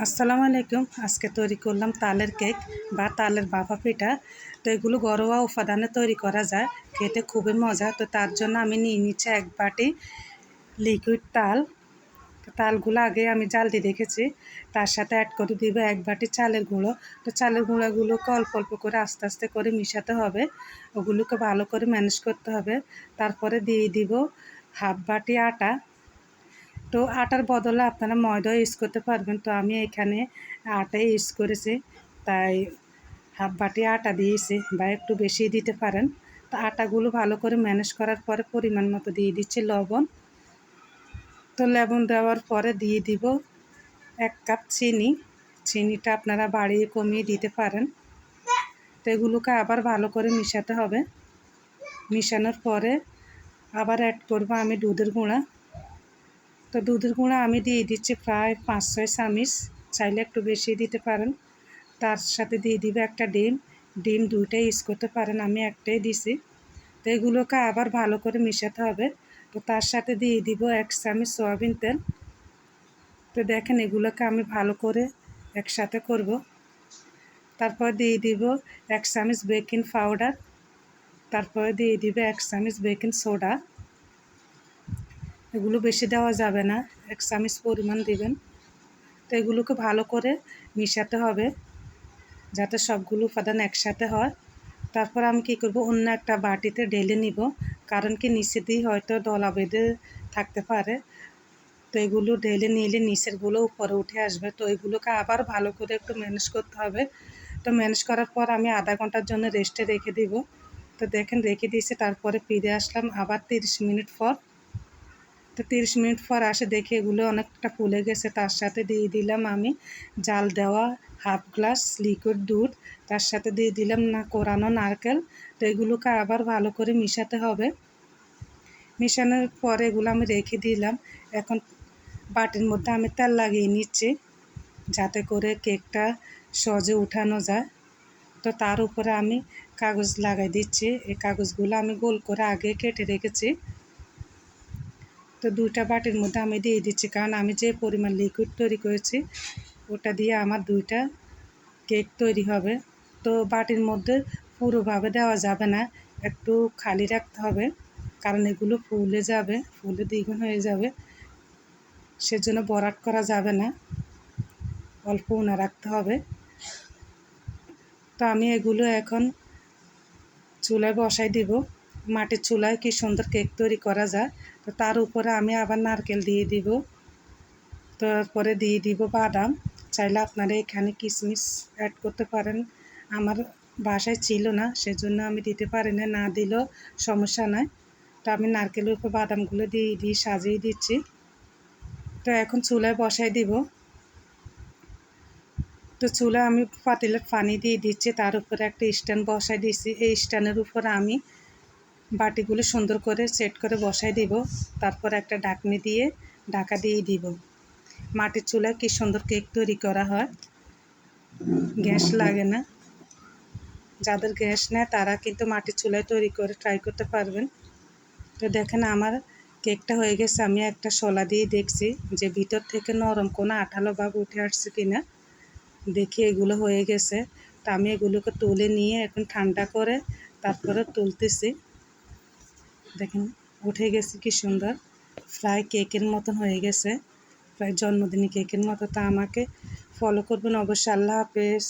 আসসালামু আলাইকুম। আজকে তৈরি করলাম তালের কেক বা তালের ভাপা পিঠা। তো এগুলো ঘরোয়া উপাদানে তৈরি করা যায়, খেতে খুবই মজা। তো তার জন্য আমি নিয়ে নিচ্ছি 1 বাটি লিকুইড তাল। তো তালগুলো আগে আমি জাল দিয়ে রেখেছি। তার সাথে অ্যাড করে দিব 1 বাটি চালের গুঁড়ো। তো চালের গুঁড়োগুলোকে অল্প অল্প করে আস্তে আস্তে করে মিশাতে হবে, ওগুলোকে ভালো করে ম্যানেজ করতে হবে। তারপরে দিয়ে দিব হাফ বাটি আটা। তো আটার বদলে আপনারা ময়দাও ইউজ করতে পারবেন। তো আমি এখানে আটাই ইউজ করেছি, তাই হাফ বাটি আটা দিয়েছি, বা একটু বেশি দিতে পারেন। তো আটাগুলো ভালো করে ম্যানেজ করার পরে পরিমাণ মতো দিয়ে দিচ্ছি লবণ। তো লবণ দেওয়ার পরে দিয়ে দিব 1 কাপ চিনি। চিনিটা আপনারা বাড়িয়ে কমিয়ে দিতে পারেন। তো এগুলোকে আবার ভালো করে মিশাতে হবে। মিশানোর পরে আবার অ্যাড করব আমি দুধের গুঁড়া। তো দুধের গুঁড়া আমি দিয়ে দিচ্ছি প্রায় 5-6 চামচ, চাইলে একটু বেশি দিতে পারেন। তার সাথে দিয়ে দিবে একটা ডিম। ডিম 2টাই ইউজ করতে পারেন, আমি একটাই দিছি। তো এগুলোকে আবার ভালো করে মিশাতে হবে। তো তার সাথে দিয়ে দিব 1 চামচ সয়াবিন তেল। তো দেখেন এগুলোকে আমি ভালো করে একসাথে করব। তারপর দিয়ে দিব 1 চামচ বেকিং পাউডার। তারপরে দিয়ে দিবে 1 চামচ বেকিং সোডা। এগুলো বেশি দেওয়া যাবে না, 1 চামচ পরিমাণ দিবেন। তো এগুলোকে ভালো করে মিশাতে হবে যাতে সবগুলো উপাদান একসাথে হয়। তারপর আমি কী করব, অন্য একটা বাটিতে ঢেলে নিব, কারণ কি নিচে দিয়ে হয়তো দলা বেঁধে থাকতে পারে। তো এগুলো ঢেলে নিলে নিচেরগুলো উপরে উঠে আসবে। তো এগুলোকে আবার ভালো করে একটু ম্যানেজ করতে হবে। তো ম্যানেজ করার পর আমি আধা ঘন্টার জন্য রেস্টে রেখে দিব। তো দেখেন রেখে দিয়েছি, তারপরে ফিরে আসলাম আবার 30 মিনিট পর। তো 30 মিনিট পর আসে দেখি এগুলো অনেকটা ফুলে গেছে। তার সাথে দিয়ে দিলাম আমি জাল দেওয়া হাফ গ্লাস লিকুইড দুধ। তার সাথে দিয়ে দিলাম কোরানো নারকেল। তো এগুলোকে আবার ভালো করে মিশাতে হবে। মিশানোর পরে এগুলো আমি রেখে দিলাম। এখন বাটির মধ্যে আমি তেল লাগিয়ে নিচ্ছি, যাতে করে কেকটা সহজে উঠানো যায়। তো তার উপরে আমি কাগজ লাগাই দিচ্ছি। এই কাগজগুলো আমি গোল করে আগে কেটে রেখেছি। তো 2টা বাটির মধ্যে আমি দিয়ে দিচ্ছি, কারণ আমি যে পরিমাণ লিকুইড তৈরি করেছি ওটা দিয়ে আমার 2টা কেক তৈরি হবে। তো বাটির মধ্যে পুরোভাবে দেওয়া যাবে না, একটু খালি রাখতে হবে, কারণ এগুলো ফুলে যাবে, ফুলে দ্বিগুণ হয়ে যাবে। সেজন্য ভরাট করা যাবে না, অল্প উনা রাখতে হবে। তো আমি এগুলো এখন চুলায় বসাই দিব। মাটির চুলায় কি সুন্দর কেক তৈরি করা যায়। তো তার উপরে আমি আবার নারকেল দিয়ে দিব। তারপরে দিয়ে দিব বাদাম। চাইলে আপনারা এখানে কিশমিশ অ্যাড করতে পারেন। আমার বাসায় ছিল না, সেজন্য আমি দিতে পারি না, না দিলেও সমস্যা নাই। তো আমি নারকেলের উপর বাদামগুলো দিয়ে সাজিয়ে দিচ্ছি। তো এখন চুলায় বসাই দিব। তো চুলায় আমি পাতিলে পানি দিয়ে দিচ্ছি, তার উপরে একটা স্ট্যান্ড বসাই দিচ্ছি। এই স্ট্যান্ডের উপর আমি বাটিগুলো সুন্দর করে সেট করে বসাই দিব। তারপর একটা ঢাকনি দিয়ে ঢাকা দিয়ে দিব। মাটির চুলায় কি সুন্দর কেক তৈরি করা হয়, গ্যাস লাগে না। যাদের গ্যাস নেয় তারা কিন্তু মাটির চুলায় তৈরি করে ট্রাই করতে পারবেন। তো দেখেন আমার কেকটা হয়ে গেছে। আমি একটা শলা দিয়ে দেখছি যে ভিতর থেকে নরম কোনো আঠালো ভাব উঠে আসছে কিনা। দেখি এগুলো হয়ে গেছে। তো আমি এগুলোকে তুলে নিয়ে এখন ঠান্ডা করে তারপরে তুলতেছি। দেখেন উঠে গেছে কি সুন্দর, প্রায় কেকের মতন হয়ে গেছে, প্রায় জন্মদিনী কেকের মতো। তা আমাকে ফলো করবেন অবশ্যই। আল্লাহ হাফেজ।